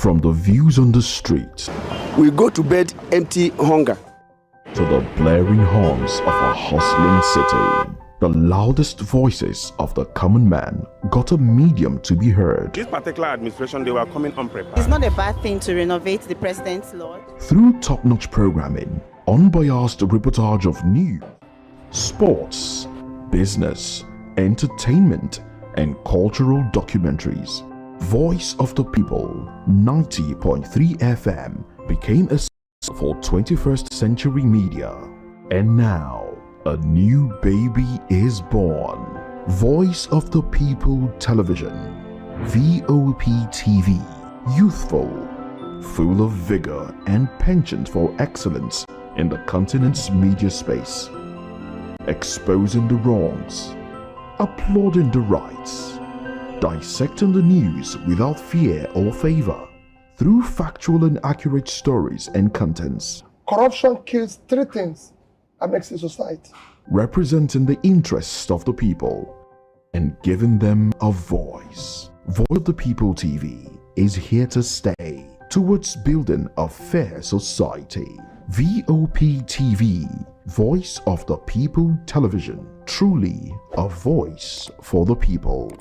From the views on the street We go to bed empty hunger. to the blaring horns of a hustling city, the loudest voices of the common man got a medium to be heard. This particular administration, they were coming unprepared. It's not a bad thing to renovate the president's lodge. Through top-notch programming, unbiased reportage of news, sports, business, entertainment, and cultural documentaries, Voice of the People 90.3 FM became a for 21st century media. And now, a new baby is born. Voice of the People Television, VOP TV, youthful, full of vigor and penchant for excellence in the continent's media space, exposing the wrongs, applauding the rights, dissecting the news without fear or favor, through factual and accurate stories and contents. Corruption kills three things and makes a society. Representing the interests of the people and giving them a voice. Voice of the People TV is here to stay towards building a fair society. VOP TV, Voice of the People Television, truly a voice for the people.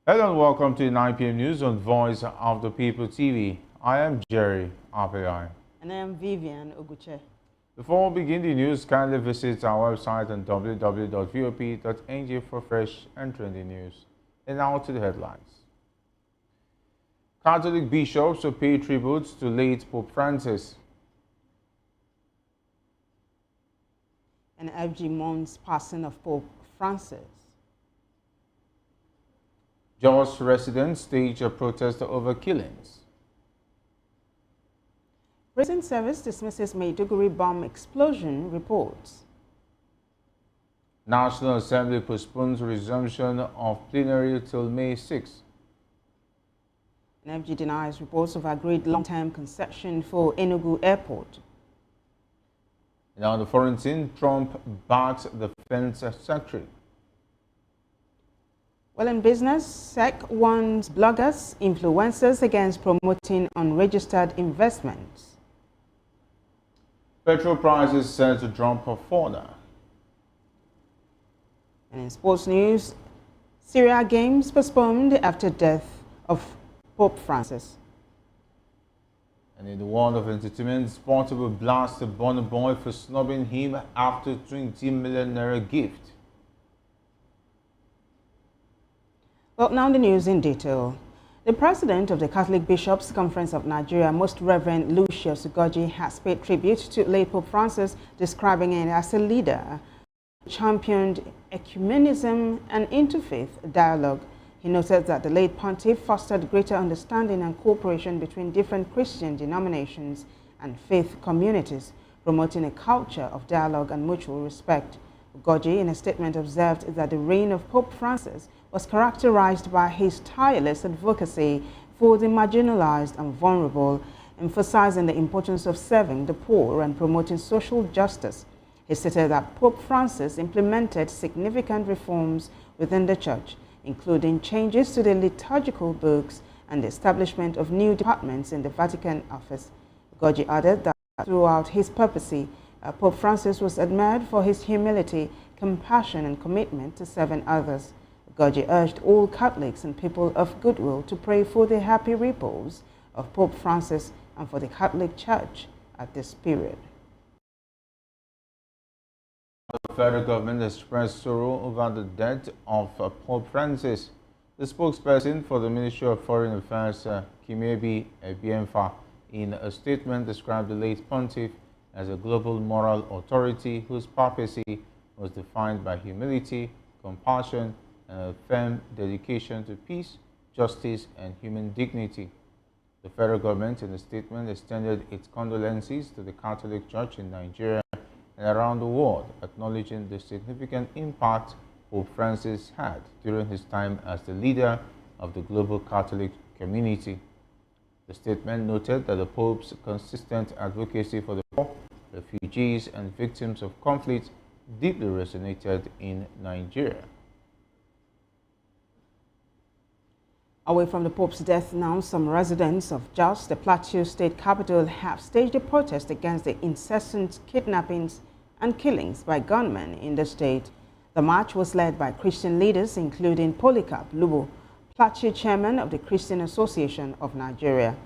Hello and welcome to 9 p.m. News on Voice of the People TV. I am Jerry Apegai. And I am Vivian Oguche. Before we begin the news, kindly visit our website on www.vop.ng for fresh and trendy news. And now to the headlines. Catholic bishops will pay tributes to late Pope Francis. And FG mourns passing of Pope Francis. Jos residents stage a protest over killings. Prison service dismisses Maiduguri bomb explosion reports. National Assembly postpones resumption of plenary till May 6. And FG denies reports of agreed long-term concession for Enugu Airport. Now the foreign scene, Trump backs the defense secretary. Well, in business, SEC warns bloggers, influencers against promoting unregistered investments. Petrol prices set to drop further. And in sports news, Syria Games postponed after death of Pope Francis. And in the world of entertainment, Sporty will blast Burna Boy for snubbing him after 20 million naira gift. Well, now the news in detail. The president of the Catholic Bishops' Conference of Nigeria, Most Reverend Lucius Ugoji, has paid tribute to late Pope Francis, describing him as a leader who championed ecumenism and interfaith dialogue. He noted that the late pontiff fostered greater understanding and cooperation between different Christian denominations and faith communities, promoting a culture of dialogue and mutual respect. Ugoji, in a statement, observed that the reign of Pope Francis was characterized by his tireless advocacy for the marginalized and vulnerable, emphasizing the importance of serving the poor and promoting social justice. He stated that Pope Francis implemented significant reforms within the church, including changes to the liturgical books and the establishment of new departments in the Vatican office. Ugoji added that throughout his papacy, Pope Francis was admired for his humility, compassion, and commitment to serving others. Ugoji urged all Catholics and people of goodwill to pray for the happy repose of Pope Francis and for the Catholic Church at this period. The federal government expressed sorrow over the death of Pope Francis. The spokesperson for the Ministry of Foreign Affairs, Kimebi Ebiemfa, in a statement described the late pontiff as a global moral authority whose papacy was defined by humility, compassion, and a firm dedication to peace, justice, and human dignity. The federal government, in a statement, extended its condolences to the Catholic Church in Nigeria and around the world, acknowledging the significant impact Pope Francis had during his time as the leader of the global Catholic community. The statement noted that the Pope's consistent advocacy for the poor, refugees, and victims of conflict deeply resonated in Nigeria. Away from the Pope's death now, some residents of Jos, the Plateau State capital, have staged a protest against the incessant kidnappings and killings by gunmen in the state. The march was led by Christian leaders, including Polycarp Lubo, Plateau chairman of the Christian Association of Nigeria.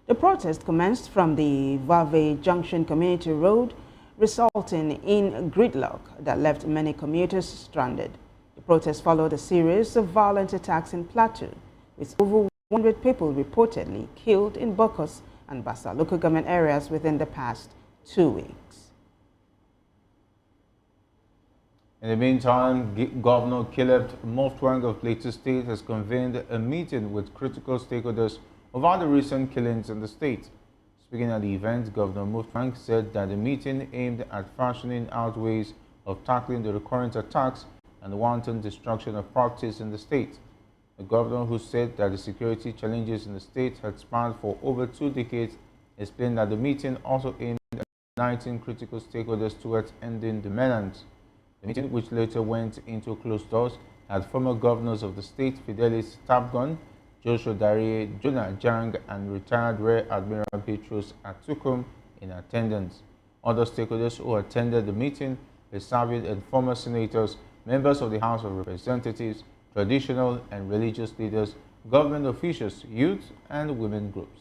The protest commenced from the Vave Junction Community Road, resulting in gridlock that left many commuters stranded. The protest followed a series of violent attacks in Plateau, with over 100 people reportedly killed in Bokos and Bassa local government areas within the past 2 weeks. In the meantime, Governor Caleb Mutfwang of Plateau State has convened a meeting with critical stakeholders over the recent killings in the state. Speaking at the event, Governor Mutfwang said that the meeting aimed at fashioning out ways of tackling the recurrent attacks and the wanton destruction of properties in the state. The governor, who said that the security challenges in the state had spanned for over 2 decades, explained that the meeting also aimed at uniting critical stakeholders towards ending the menace. The meeting, which later went into closed doors, had former governors of the state, Fidelis Tabgon, Joshua Darie, Jonah Jang, and retired Rear Admiral Petrus Atukum in attendance. Other stakeholders who attended the meeting were serving and former senators, members of the House of Representatives, traditional and religious leaders, government officials, youth, and women groups.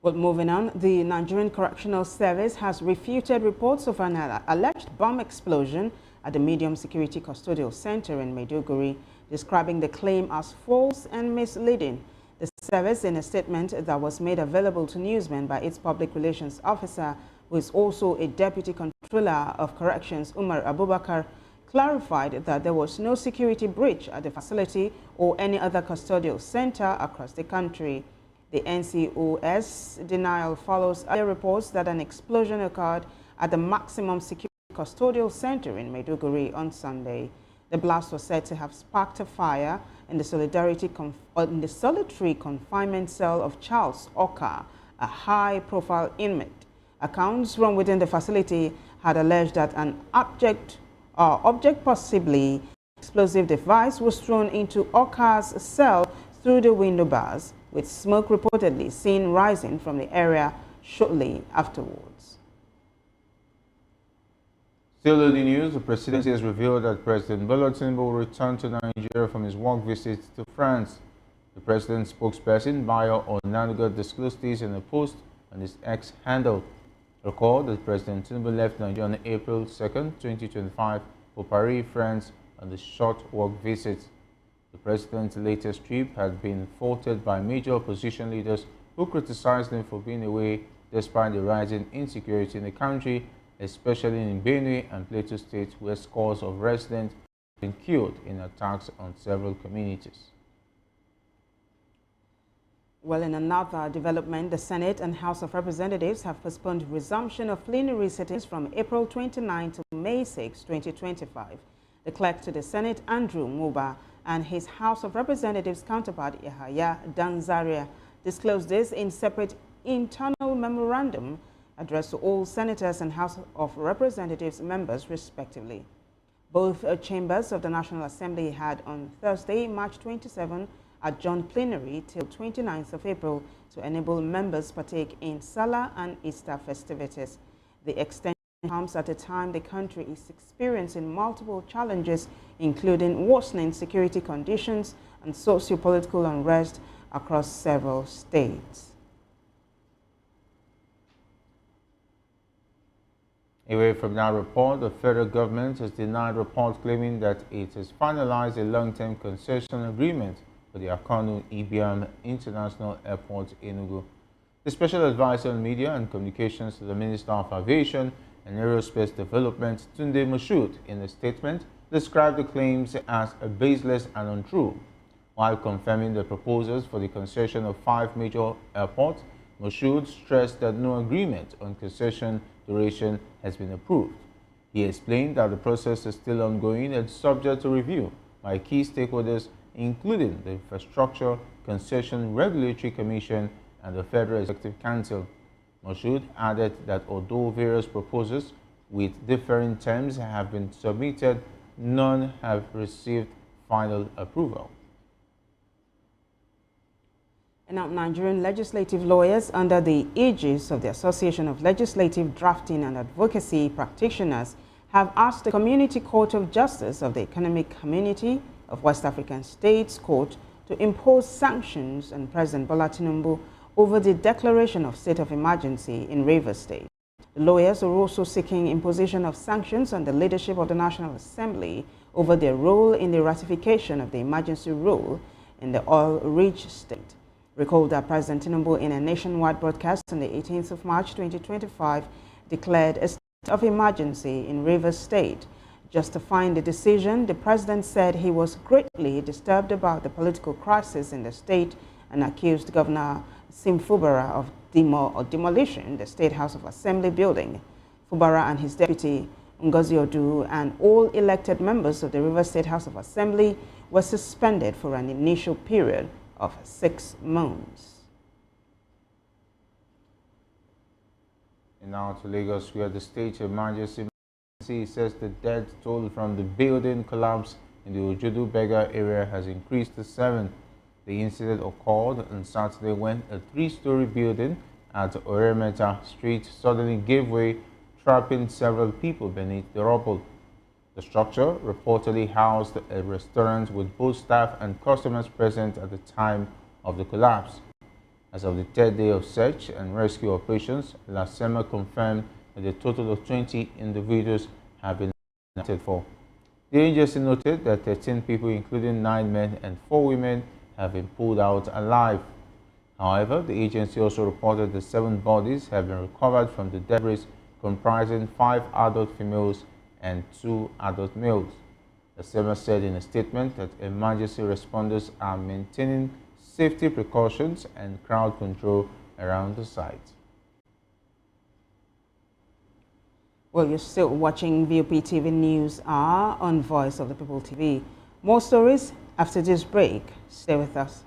Well, moving on, the Nigerian Correctional Service has refuted reports of an alleged bomb explosion at the Medium Security Custodial Center in Maiduguri, describing the claim as false and misleading. The service, in a statement that was made available to newsmen by its public relations officer, who is also a deputy controller of corrections, Umar Abubakar, clarified that there was no security breach at the facility or any other custodial center across the country. The NCOS denial follows earlier reports that an explosion occurred at the Maximum Security Custodial Center in Maiduguri on Sunday. The blast was said to have sparked a fire in the solitary confinement cell of Charles Oka, a high-profile inmate. Accounts from within the facility had alleged that an object object, possibly explosive device, was thrown into Oka's cell through the window bars, with smoke reportedly seen rising from the area shortly afterwards. Still in the news, the presidency has revealed that President Bola Tinubu will return to Nigeria from his work visit to France. The president's spokesperson, Bayo Onanuga, disclosed this in a post on his X handle. Recall that President Tinubu left Nigeria on April 2, 2025 for Paris, France on a short work visit. The president's latest trip had been faulted by major opposition leaders who criticized him for being away despite the rising insecurity in the country, especially in Benue and Plateau states, where scores of residents have been killed in attacks on several communities. Well, in another development, the Senate and House of Representatives have postponed resumption of plenary sittings from April 29 to May 6, 2025. The clerk to the Senate, Andrew Muba, and his House of Representatives counterpart, Yahaya Danzaria, disclosed this in separate internal memorandum addressed to all senators and House of Representatives members, respectively. Both chambers of the National Assembly had on Thursday, March 27, adjourned plenary till 29th of April to enable members partake in Salah and Easter festivities. The extension comes at a time the country is experiencing multiple challenges, including worsening security conditions and socio-political unrest across several states. Away from that report, the federal government has denied reports claiming that it has finalized a long-term concession agreement for the Akanu Ibiam International Airport in Enugu. The Special Advisor on Media and Communications to the Minister of Aviation and Aerospace Development, Tunde Moshood, in a statement, described the claims as baseless and untrue. While confirming the proposals for the concession of 5 major airports, Moshood stressed that no agreement on concession duration has been approved. He explained that the process is still ongoing and subject to review by key stakeholders, including the Infrastructure Concession Regulatory Commission and the Federal Executive Council. Moshood added that although various proposals with differing terms have been submitted, none have received final approval. And now, Nigerian legislative lawyers under the aegis of the Association of Legislative Drafting and Advocacy Practitioners have asked the Community Court of Justice of the Economic Community of West African States Court to impose sanctions on President Bola Tinubu over the declaration of state of emergency in Rivers State. The lawyers are also seeking imposition of sanctions on the leadership of the National Assembly over their role in the ratification of the emergency rule in the oil-rich state. Recall that President Tinubu, in a nationwide broadcast on the 18th of March 2025, declared a state of emergency in Rivers State. Justifying the decision, the president said he was greatly disturbed about the political crisis in the state and accused Governor Sim Fubara of demolition the State House of Assembly building. Fubara and his deputy, Ngozi Odu, and all elected members of the Rivers State House of Assembly were suspended for an initial period of 6 months. And now to Lagos, where the state emergency says the death toll from the building collapse in the Ojudu Bega area has increased to 7. The incident occurred on Saturday when a 3-story building at Oremeta Street suddenly gave way, trapping several people beneath the rubble. The structure reportedly housed a restaurant with both staff and customers present at the time of the collapse. As of the 3rd day of search and rescue operations, LASEMA confirmed that a total of 20 individuals have been accounted for. The agency noted that 13 people, including 9 men and 4 women, have been pulled out alive. However, the agency also reported that 7 bodies have been recovered from the debris, comprising 5 adult females and 2 adult males. The SEMA said in a statement that emergency responders are maintaining safety precautions and crowd control around the site. Well, you're still watching VOP TV News Hour on Voice of the People TV. More stories after this break. Stay with us.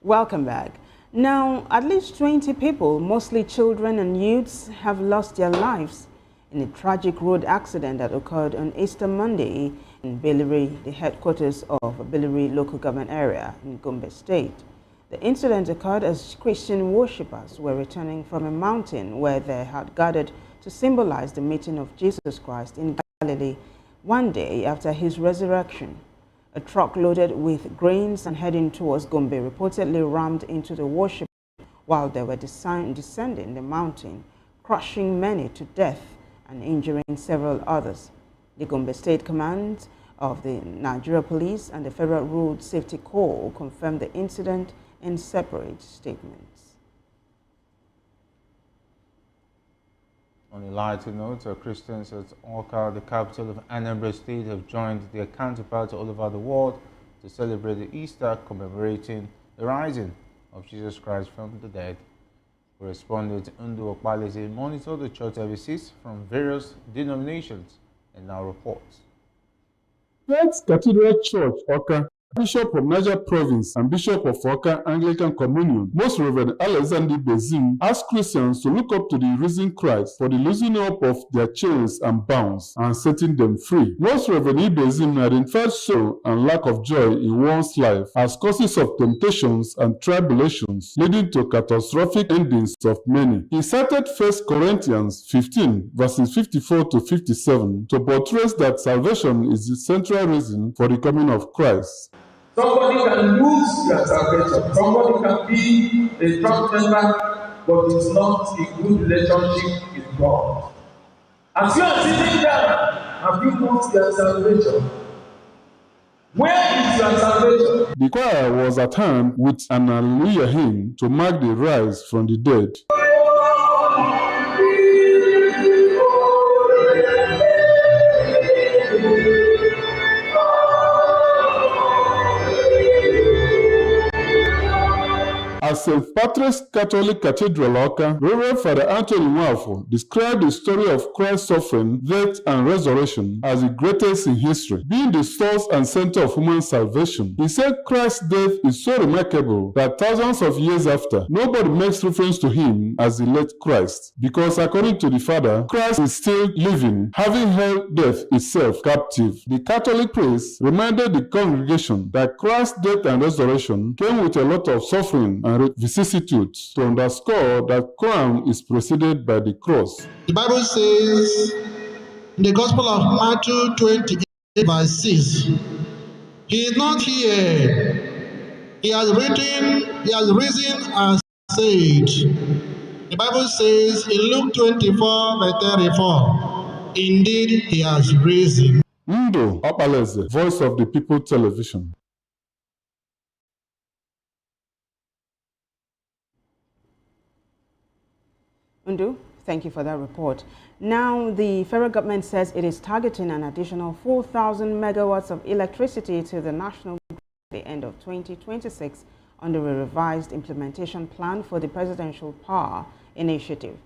Welcome back. Now, at least 20 people, mostly children and youths, have lost their lives in a tragic road accident that occurred on Easter Monday in Beliri, the headquarters of Beliri local government area in Gombe State. The incident occurred as Christian worshippers were returning from a mountain where they had gathered to symbolize the meeting of Jesus Christ in Galilee one day after his resurrection. A truck loaded with grains and heading towards Gombe reportedly rammed into the worship while they were descending the mountain, crushing many to death and injuring several others. The Gombe State Command of the Nigeria Police and the Federal Road Safety Corps confirmed the incident in separate statements. On a lighter note, Christians at Awka, the capital of Anambra State, have joined their counterparts all over the world to celebrate the Easter, commemorating the rising of Jesus Christ from the dead. Correspondent Undu Okpalese monitored the church services from various denominations and now reports. First Cathedral Church, Awka, Bishop of Niger Province and Bishop of Awka Anglican Communion, Most Reverend Alexander Bezim, asked Christians to look up to the risen Christ for the loosening up of their chains and bonds and setting them free. Most Reverend Bezim identified sorrow and lack of joy in one's life as causes of temptations and tribulations, leading to catastrophic endings of many. He cited 1 Corinthians 15, verses 54 to 57, to buttress that salvation is the central reason for the coming of Christ. Somebody can lose their salvation. Somebody can be a church member, but it's not a good relationship with God. As you are sitting down, have you lost your salvation? Where is your salvation? The choir was at hand with an Hallelujah hymn to mark the rise from the dead. At St. Patrick's Catholic Cathedral, Awka, Reverend Father Anthony Nwafo described the story of Christ's suffering, death, and resurrection as the greatest in history, being the source and center of human salvation. He said Christ's death is so remarkable that thousands of years after, nobody makes reference to him as the late Christ, because according to the Father, Christ is still living, having held death itself captive. The Catholic priest reminded the congregation that Christ's death and resurrection came with a lot of suffering and vicissitudes to underscore that crown is preceded by the cross. The Bible says in the Gospel of Matthew 28, verse 6, he is not here. He has risen as said. The Bible says in Luke 24, verse 34, indeed he has risen. Undu Okpalese, Voice of the People Television. Undu, thank you for that report. Now, the federal government says it is targeting an additional 4,000 megawatts of electricity to the national grid at the end of 2026 under a revised implementation plan for the Presidential Power Initiative.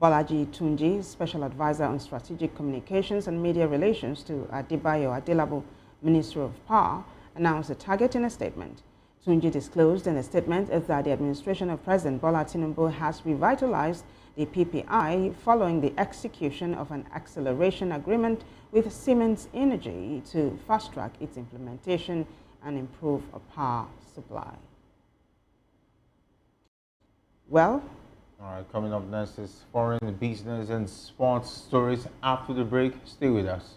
Bolaji Tunji, Special Advisor on Strategic Communications and Media Relations to Adebayo Adelabu, Minister of Power, announced the target in a statement. Tunji disclosed in a statement that the administration of President Bola Tinubu has revitalized the PPI following the execution of an acceleration agreement with Siemens Energy to fast-track its implementation and improve a power supply. Well, all right, coming up next is foreign business and sports stories. After the break, stay with us.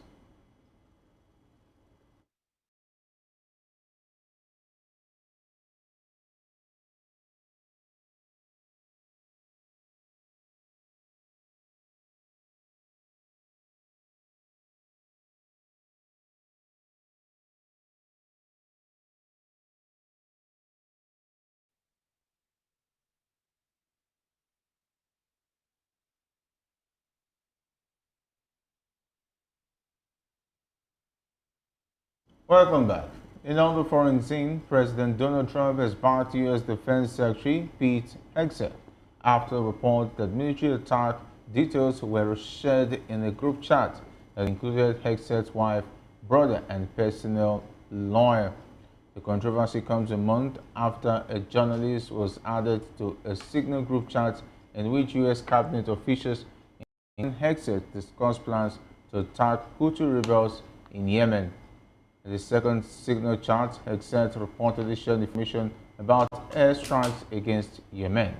Welcome back. In on the foreign scene, President Donald Trump has backed U.S. Defense Secretary Pete Hegseth after a report that military attack details were shared in a group chat that included Hegseth's wife, brother, and personal lawyer. The controversy comes a month after a journalist was added to a Signal group chat in which U.S. cabinet officials in Hexet discussed plans to attack Houthi rebels in Yemen. In the second Signal chat, Hexet reportedly shared information about airstrikes against Yemen.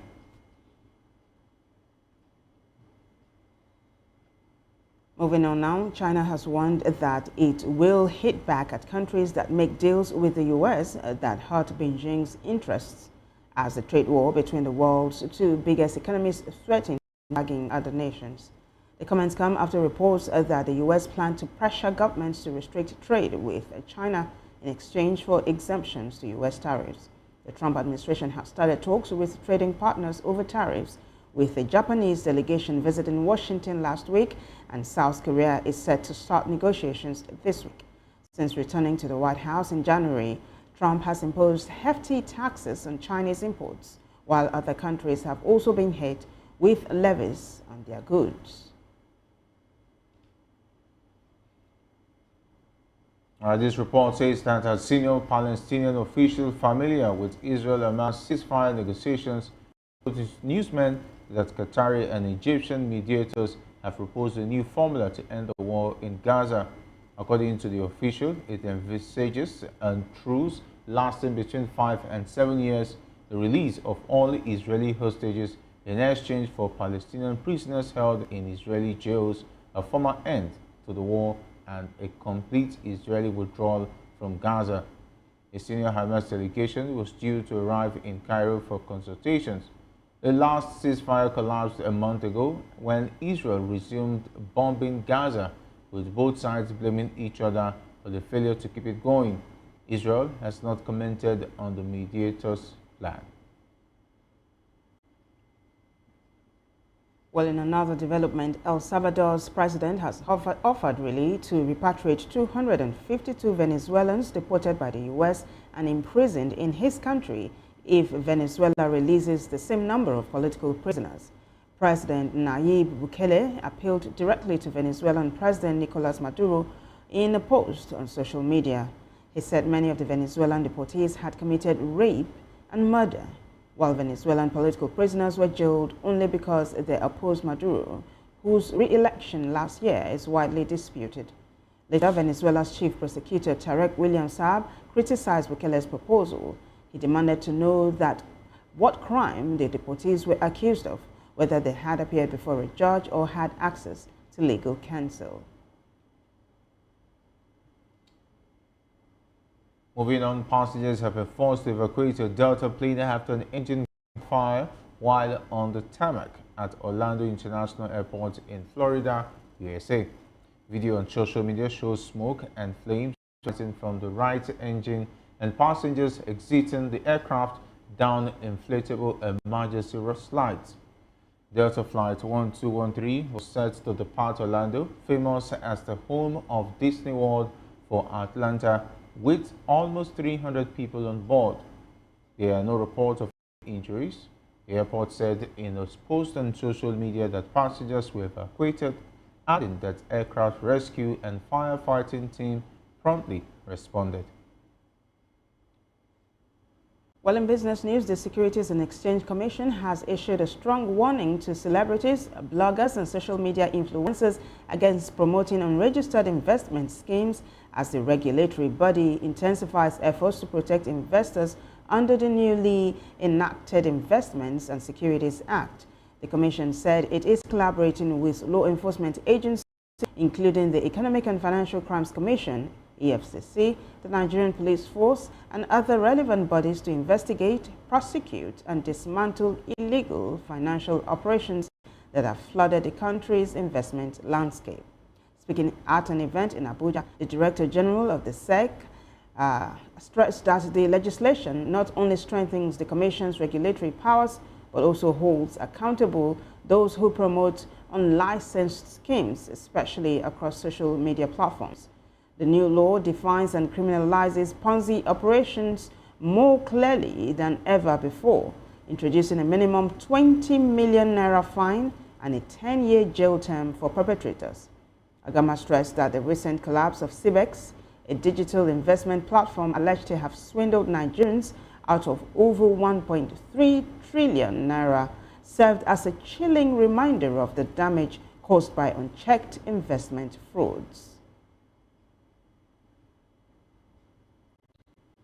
Moving on now, China has warned that it will hit back at countries that make deals with the U.S. that hurt Beijing's interests, as the trade war between the world's two biggest economies threatens lagging other nations. The comments come after reports that the U.S. plan to pressure governments to restrict trade with China in exchange for exemptions to U.S. tariffs. The Trump administration has started talks with trading partners over tariffs, with the Japanese delegation visiting Washington last week, and South Korea is set to start negotiations this week. Since returning to the White House in January, Trump has imposed hefty taxes on Chinese imports, while other countries have also been hit with levies on their goods. This report says that a senior Palestinian official familiar with Israel-Hamas ceasefire negotiations told newsmen that Qatari and Egyptian mediators have proposed a new formula to end the war in Gaza. According to the official, it envisages a truce lasting between 5 and 7 years, the release of all Israeli hostages in exchange for Palestinian prisoners held in Israeli jails, a formal end to the war, and a complete Israeli withdrawal from Gaza. A senior Hamas delegation was due to arrive in Cairo for consultations. The last ceasefire collapsed a month ago when Israel resumed bombing Gaza, with both sides blaming each other for the failure to keep it going. Israel has not commented on the mediators' plan. Well, in another development, El Salvador's president has offered relief to repatriate 252 Venezuelans deported by the U.S. and imprisoned in his country if Venezuela releases the same number of political prisoners. President Nayib Bukele appealed directly to Venezuelan President Nicolas Maduro in a post on social media. He said many of the Venezuelan deportees had committed rape and murder, while Venezuelan political prisoners were jailed only because they opposed Maduro, whose re-election last year is widely disputed. Later, Venezuela's chief prosecutor Tarek William Saab criticized Bukele's proposal. He demanded to know that what crime the deportees were accused of, whether they had appeared before a judge or had access to legal counsel. Moving on, passengers have been forced to evacuate a Delta plane after an engine fire while on the tarmac at Orlando International Airport in Florida, USA. Video on social media shows smoke and flames rising from the right engine and passengers exiting the aircraft down inflatable emergency slides. Delta Flight 1213 was set to depart Orlando, famous as the home of Disney World, for Atlanta, with almost 300 people on board. There are no reports of injuries. The airport said in a post on social media that passengers were evacuated, adding that aircraft rescue and firefighting team promptly responded. Well, in business news, the Securities and Exchange Commission has issued a strong warning to celebrities, bloggers, and social media influencers against promoting unregistered investment schemes as the regulatory body intensifies efforts to protect investors under the newly enacted Investments and Securities Act. The Commission said it is collaborating with law enforcement agencies, including the Economic and Financial Crimes Commission, EFCC, the Nigerian Police Force, and other relevant bodies to investigate, prosecute, and dismantle illegal financial operations that have flooded the country's investment landscape. Speaking at an event in Abuja, the Director General of the SEC stressed that the legislation not only strengthens the Commission's regulatory powers, but also holds accountable those who promote unlicensed schemes, especially across social media platforms. The new law defines and criminalizes Ponzi operations more clearly than ever before, introducing a minimum 20 million naira fine and a 10-year jail term for perpetrators. Agama stressed that the recent collapse of CBEX, a digital investment platform alleged to have swindled Nigerians out of over 1.3 trillion naira, served as a chilling reminder of the damage caused by unchecked investment frauds.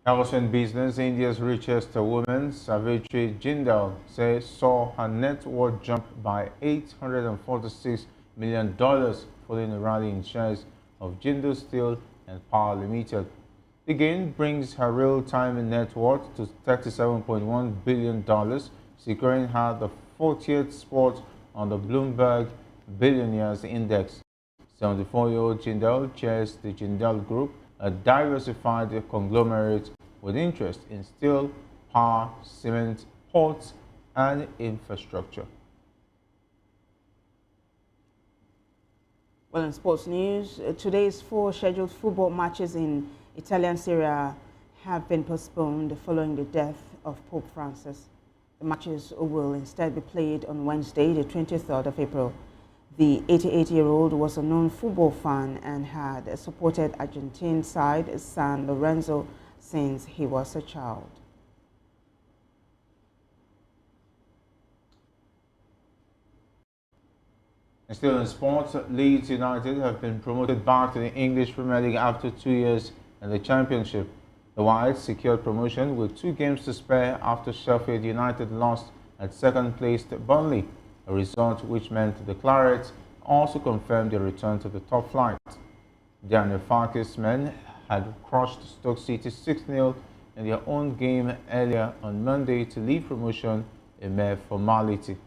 Also in business, India's richest woman, Savitri Jindal, saw her net worth jump by $846 million following a rally in shares of Jindal Steel and Power Limited. The gain brings her real-time net worth to $37.1 billion, securing her the 40th spot on the Bloomberg Billionaires Index. 74-year-old Jindal chairs the Jindal Group, a diversified conglomerate with interest in steel, power, cement, ports, and infrastructure. Well, in sports news, today's 4 scheduled football matches in Italian Serie A have been postponed following the death of Pope Francis. The matches will instead be played on Wednesday, the 23rd of April. The 88-year-old was a known football fan and had supported Argentine side San Lorenzo since he was a child. And still in sports, Leeds United have been promoted back to the English Premier League after 2 years in the Championship. The Whites secured promotion with 2 games to spare after Sheffield United lost at second-placed Burnley, a result which meant the Clarets also confirmed their return to the top flight. Daniel Farke's men had crushed Stoke City 6-0 in their own game earlier on Monday to leave promotion a mere formality.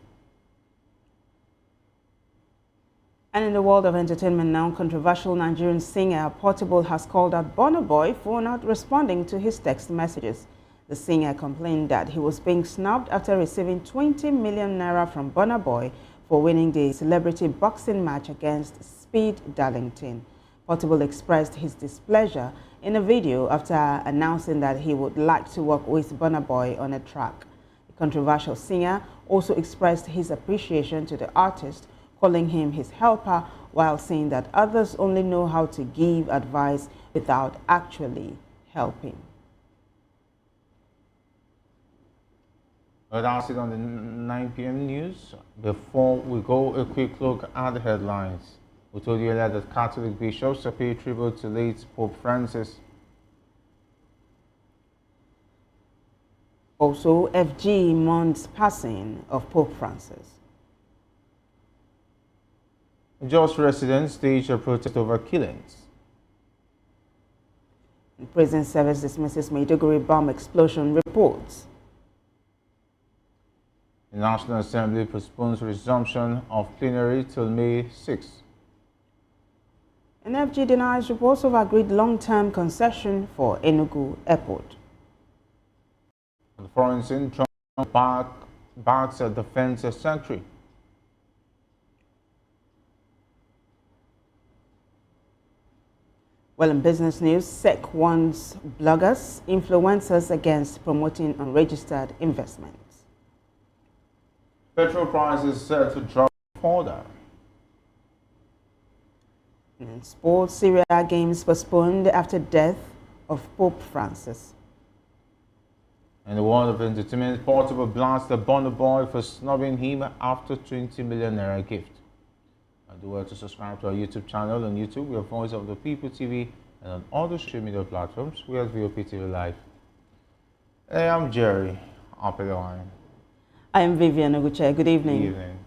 And in the world of entertainment now, controversial Nigerian singer Portable has called out Burna Boy for not responding to his text messages. The singer complained that he was being snubbed after receiving 20 million naira from Burna Boy for winning the celebrity boxing match against Speed Darlington. Portable expressed his displeasure in a video after announcing that he would like to work with Burna Boy on a track. The controversial singer also expressed his appreciation to the artist, calling him his helper, while saying that others only know how to give advice without actually helping. Well, that's it on the 9 p.m. news. Before we go, a quick look at the headlines. We told you earlier that Catholic bishops are paying tribute to late Pope Francis. Also, FG mourns passing of Pope Francis. Jos residents stage a protest over killings. Prison service dismisses Maiduguri bomb explosion reports. The National Assembly postpones resumption of plenary till May 6. And FG denies reports of agreed long-term concession for Enugu Airport. On the foreign scene, Trump backs a defense secretary. Well, in business news, SEC warns bloggers, influencers against promoting unregistered investments. Petrol prices set to drop further. In sports, Serie A games postponed after death of Pope Francis. In the world of entertainment, Portable blasts the Burna Boy for snubbing him after 20 million naira gift. Do well to subscribe to our YouTube channel on YouTube. We are Voice of the People TV, and on all the social media platforms, we are VOP TV Live. Hey, I'm Jerry. Up the line. I am Vivian Oguche. Good evening. Good evening.